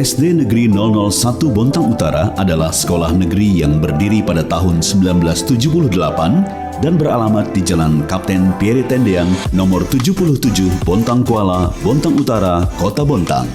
SD Negeri 001 Bontang Utara adalah sekolah negeri yang berdiri pada tahun 1978 dan beralamat di Jalan Kapten Pierre Tendean nomor 77 Bontang Kuala, Bontang Utara, Kota Bontang.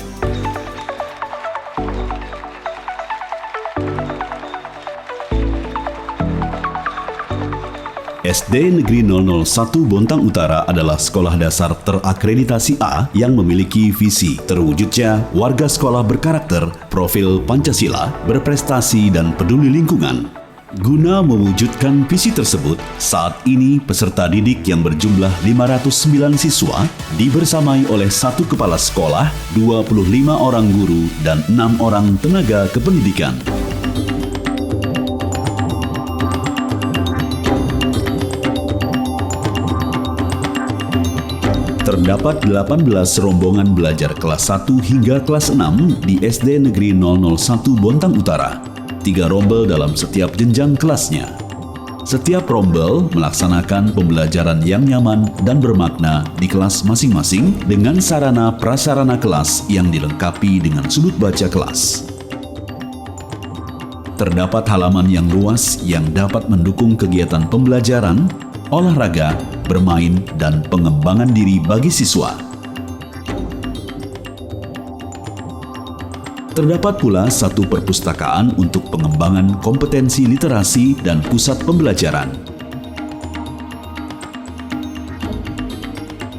SD Negeri 001 Bontang Utara adalah sekolah dasar terakreditasi A yang memiliki visi terwujudnya warga sekolah berkarakter, profil Pancasila, berprestasi dan peduli lingkungan. Guna mewujudkan visi tersebut, saat ini peserta didik yang berjumlah 509 siswa dibersamai oleh 1 kepala sekolah, 25 orang guru, dan 6 orang tenaga kependidikan. Terdapat 18 rombongan belajar kelas 1 hingga kelas 6 di SD Negeri 001 Bontang Utara. 3 rombel dalam setiap jenjang kelasnya. Setiap rombel melaksanakan pembelajaran yang nyaman dan bermakna di kelas masing-masing dengan sarana prasarana kelas yang dilengkapi dengan sudut baca kelas. Terdapat halaman yang luas yang dapat mendukung kegiatan pembelajaran, olahraga, bermain, dan pengembangan diri bagi siswa. Terdapat pula 1 perpustakaan untuk pengembangan kompetensi literasi dan pusat pembelajaran.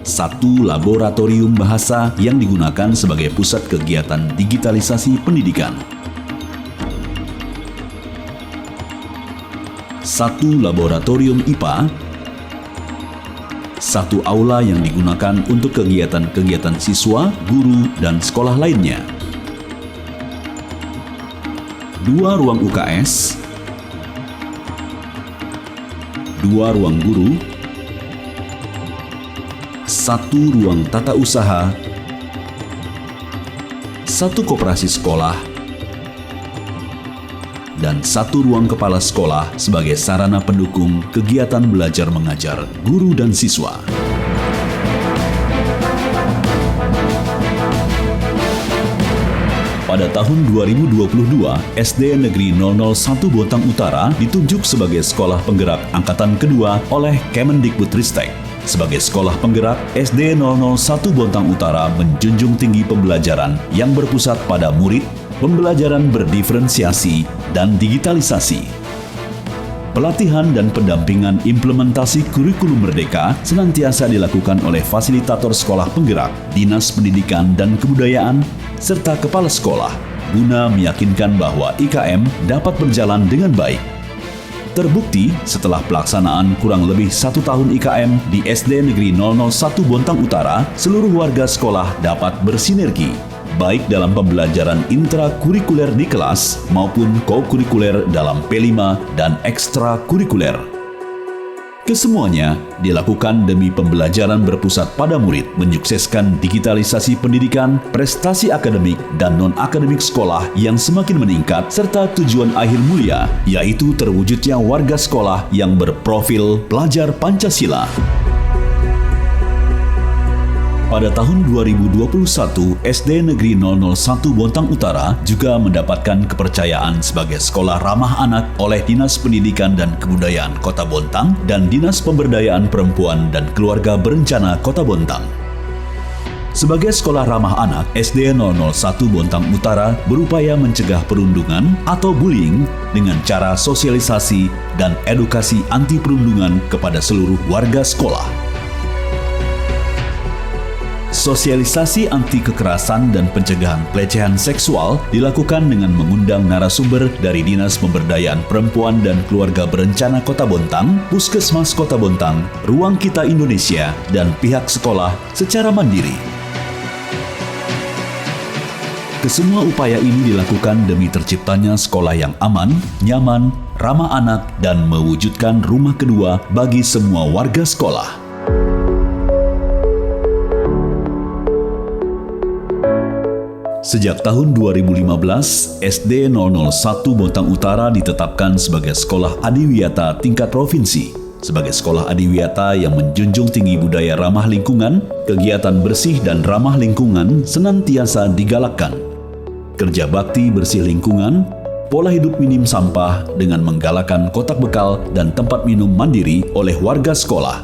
1 laboratorium bahasa yang digunakan sebagai pusat kegiatan digitalisasi pendidikan. 1 laboratorium IPA, 1 aula yang digunakan untuk kegiatan-kegiatan siswa, guru, dan sekolah lainnya. 2 ruang UKS, 2 ruang guru, 1 ruang tata usaha, 1 koperasi sekolah, dan 1 ruang kepala sekolah sebagai sarana pendukung kegiatan belajar mengajar guru dan siswa. Pada tahun 2022, SD Negeri 001 Bontang Utara ditunjuk sebagai sekolah penggerak angkatan kedua oleh Kemendikbudristek. Sebagai sekolah penggerak, SD 001 Bontang Utara menjunjung tinggi pembelajaran yang berpusat pada murid, pembelajaran berdiferensiasi, dan digitalisasi. Pelatihan dan pendampingan implementasi kurikulum merdeka senantiasa dilakukan oleh fasilitator sekolah penggerak, Dinas Pendidikan dan Kebudayaan, serta kepala sekolah, guna meyakinkan bahwa IKM dapat berjalan dengan baik. Terbukti setelah pelaksanaan kurang lebih 1 tahun IKM di SD Negeri 001 Bontang Utara, seluruh warga sekolah dapat bersinergi, baik dalam pembelajaran intrakurikuler di kelas maupun kokurikuler dalam P5 dan ekstrakurikuler. Kesemuanya dilakukan demi pembelajaran berpusat pada murid, menyukseskan digitalisasi pendidikan, prestasi akademik dan non-akademik sekolah yang semakin meningkat, serta tujuan akhir mulia, yaitu terwujudnya warga sekolah yang berprofil pelajar Pancasila. Pada tahun 2021, SD Negeri 001 Bontang Utara juga mendapatkan kepercayaan sebagai sekolah ramah anak oleh Dinas Pendidikan dan Kebudayaan Kota Bontang dan Dinas Pemberdayaan Perempuan dan Keluarga Berencana Kota Bontang. Sebagai sekolah ramah anak, SD 001 Bontang Utara berupaya mencegah perundungan atau bullying dengan cara sosialisasi dan edukasi anti perundungan kepada seluruh warga sekolah. Sosialisasi anti kekerasan dan pencegahan pelecehan seksual dilakukan dengan mengundang narasumber dari Dinas Pemberdayaan Perempuan dan Keluarga Berencana Kota Bontang, Puskesmas Kota Bontang, Ruang Kita Indonesia, dan pihak sekolah secara mandiri. Kesemua upaya ini dilakukan demi terciptanya sekolah yang aman, nyaman, ramah anak, dan mewujudkan rumah kedua bagi semua warga sekolah. Sejak tahun 2015, SD 001 Bontang Utara ditetapkan sebagai sekolah adiwiyata tingkat provinsi. Sebagai sekolah adiwiyata yang menjunjung tinggi budaya ramah lingkungan, kegiatan bersih dan ramah lingkungan senantiasa digalakkan. kerja bakti bersih lingkungan, pola hidup minim sampah dengan menggalakkan kotak bekal dan tempat minum mandiri oleh warga sekolah.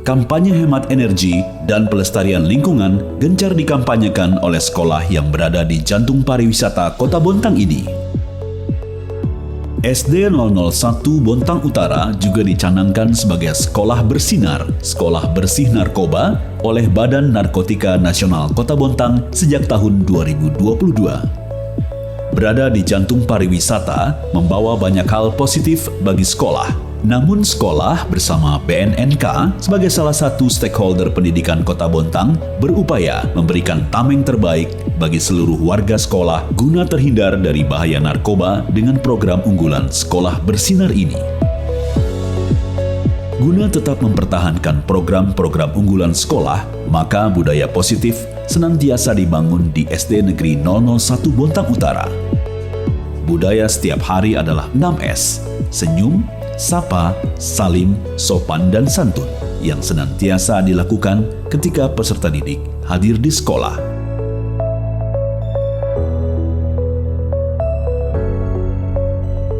Kampanye hemat energi dan pelestarian lingkungan gencar dikampanyekan oleh sekolah yang berada di jantung pariwisata Kota Bontang ini. SD 001 Bontang Utara juga dicanangkan sebagai sekolah bersinar, sekolah bersih narkoba oleh Badan Narkotika Nasional Kota Bontang sejak tahun 2022. Berada di jantung pariwisata membawa banyak hal positif bagi sekolah. Namun sekolah bersama BNNK sebagai salah satu stakeholder pendidikan Kota Bontang berupaya memberikan tameng terbaik bagi seluruh warga sekolah guna terhindar dari bahaya narkoba dengan program unggulan Sekolah Bersinar ini. Guna tetap mempertahankan program-program unggulan sekolah, maka budaya positif senantiasa dibangun di SD Negeri 001 Bontang Utara. Budaya setiap hari adalah 6S, senyum, sapa, salim, sopan, dan santun yang senantiasa dilakukan ketika peserta didik hadir di sekolah.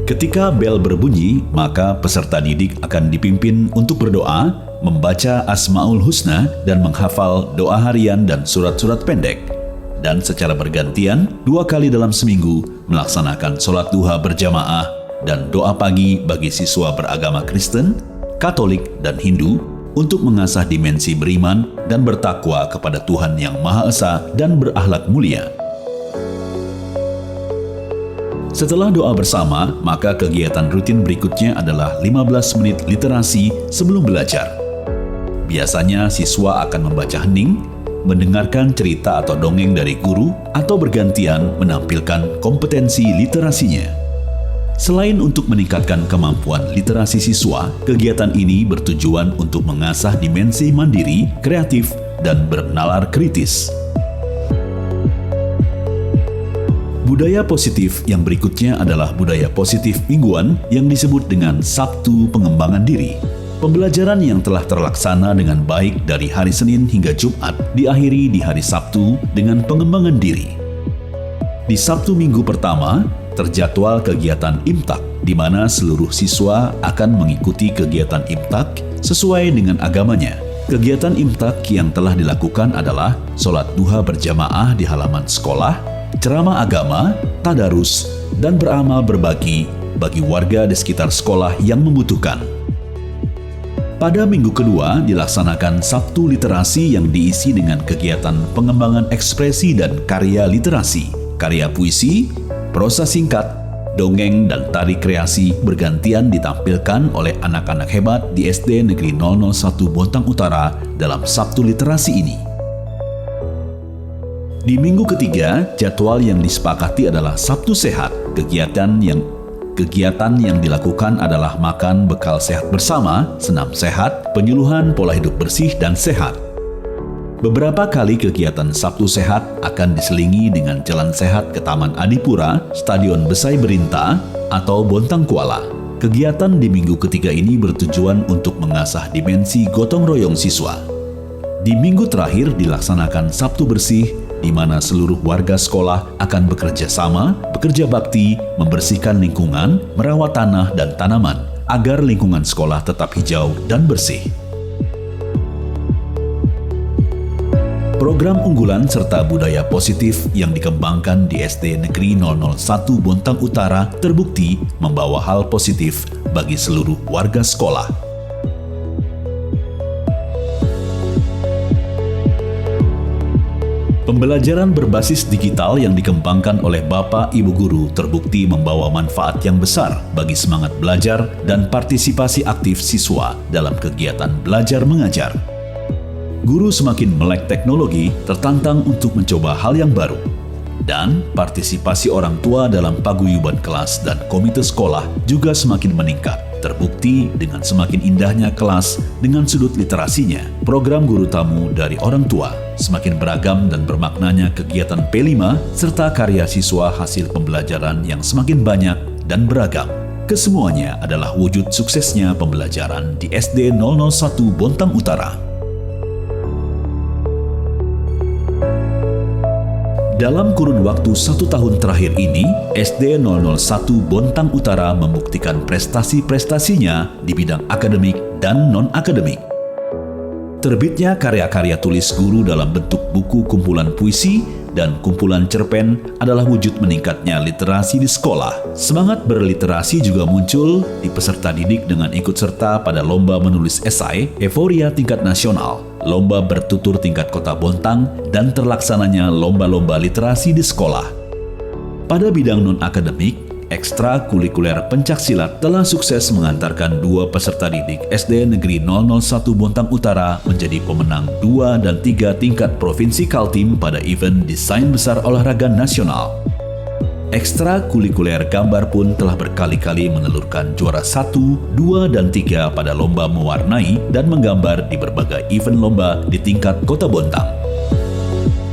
Ketika bel berbunyi, maka peserta didik akan dipimpin untuk berdoa, membaca Asmaul Husna, dan menghafal doa harian dan surat-surat pendek. Dan secara bergantian, 2 kali dalam seminggu melaksanakan sholat duha berjamaah dan doa pagi bagi siswa beragama Kristen, Katolik, dan Hindu untuk mengasah dimensi beriman dan bertakwa kepada Tuhan Yang Maha Esa dan berakhlak mulia. Setelah doa bersama, maka kegiatan rutin berikutnya adalah 15 menit literasi sebelum belajar. Biasanya siswa akan membaca hening, mendengarkan cerita atau dongeng dari guru, atau bergantian menampilkan kompetensi literasinya. Selain untuk meningkatkan kemampuan literasi siswa, kegiatan ini bertujuan untuk mengasah dimensi mandiri, kreatif, dan bernalar kritis. Budaya positif yang berikutnya adalah budaya positif mingguan yang disebut dengan Sabtu Pengembangan Diri. Pembelajaran yang telah terlaksana dengan baik dari hari Senin hingga Jumat diakhiri di hari Sabtu dengan pengembangan diri. Di Sabtu minggu pertama, terjadwal kegiatan imtak, di mana seluruh siswa akan mengikuti kegiatan imtak sesuai dengan agamanya. Kegiatan imtak yang telah dilakukan adalah sholat duha berjamaah di halaman sekolah, ceramah agama, tadarus, dan beramal berbagi bagi warga di sekitar sekolah yang membutuhkan. Pada minggu kedua dilaksanakan Sabtu Literasi yang diisi dengan kegiatan pengembangan ekspresi dan karya literasi, karya puisi, prosa singkat, dongeng, dan tari kreasi bergantian ditampilkan oleh anak-anak hebat di SD Negeri 001 Bontang Utara dalam Sabtu Literasi ini. Di minggu ketiga, jadwal yang disepakati adalah Sabtu Sehat. Kegiatan yang dilakukan adalah makan bekal sehat bersama, senam sehat, penyuluhan pola hidup bersih dan sehat. Beberapa kali kegiatan Sabtu Sehat akan diselingi dengan jalan sehat ke Taman Adipura, Stadion Besai Berinta, atau Bontang Kuala. Kegiatan di minggu ketiga ini bertujuan untuk mengasah dimensi gotong royong siswa. Di minggu terakhir dilaksanakan Sabtu Bersih, di mana seluruh warga sekolah akan bekerja sama, bekerja bakti, membersihkan lingkungan, merawat tanah dan tanaman, agar lingkungan sekolah tetap hijau dan bersih. Program unggulan serta budaya positif yang dikembangkan di SD Negeri 001 Bontang Utara terbukti membawa hal positif bagi seluruh warga sekolah. Pembelajaran berbasis digital yang dikembangkan oleh Bapak Ibu Guru terbukti membawa manfaat yang besar bagi semangat belajar dan partisipasi aktif siswa dalam kegiatan belajar mengajar. Guru semakin melek teknologi, tertantang untuk mencoba hal yang baru. Dan partisipasi orang tua dalam paguyuban kelas dan komite sekolah juga semakin meningkat. Terbukti dengan semakin indahnya kelas dengan sudut literasinya, program guru tamu dari orang tua, semakin beragam dan bermaknanya kegiatan P5, serta karya siswa hasil pembelajaran yang semakin banyak dan beragam. Kesemuanya adalah wujud suksesnya pembelajaran di SD 001 Bontang Utara. Dalam kurun waktu 1 tahun terakhir ini, SD 001 Bontang Utara membuktikan prestasi-prestasinya di bidang akademik dan non-akademik. Terbitnya karya-karya tulis guru dalam bentuk buku kumpulan puisi dan kumpulan cerpen adalah wujud meningkatnya literasi di sekolah. Semangat berliterasi juga muncul di peserta didik dengan ikut serta pada lomba menulis esai, euforia tingkat nasional, lomba bertutur tingkat kota Bontang, dan terlaksananya lomba-lomba literasi di sekolah. Pada bidang non-akademik, ekstrakurikuler pencaksilat telah sukses mengantarkan 2 peserta didik SD Negeri 001 Bontang Utara menjadi pemenang 2 dan 3 tingkat Provinsi Kaltim pada event Desain Besar Olahraga Nasional. Ekstrakurikuler gambar pun telah berkali-kali menelurkan juara 1, 2, dan 3 pada lomba mewarnai dan menggambar di berbagai event lomba di tingkat Kota Bontang.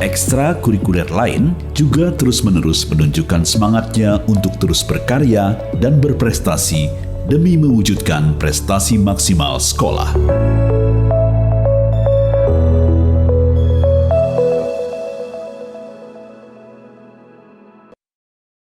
Ekstrakurikuler lain juga terus-menerus menunjukkan semangatnya untuk terus berkarya dan berprestasi demi mewujudkan prestasi maksimal sekolah.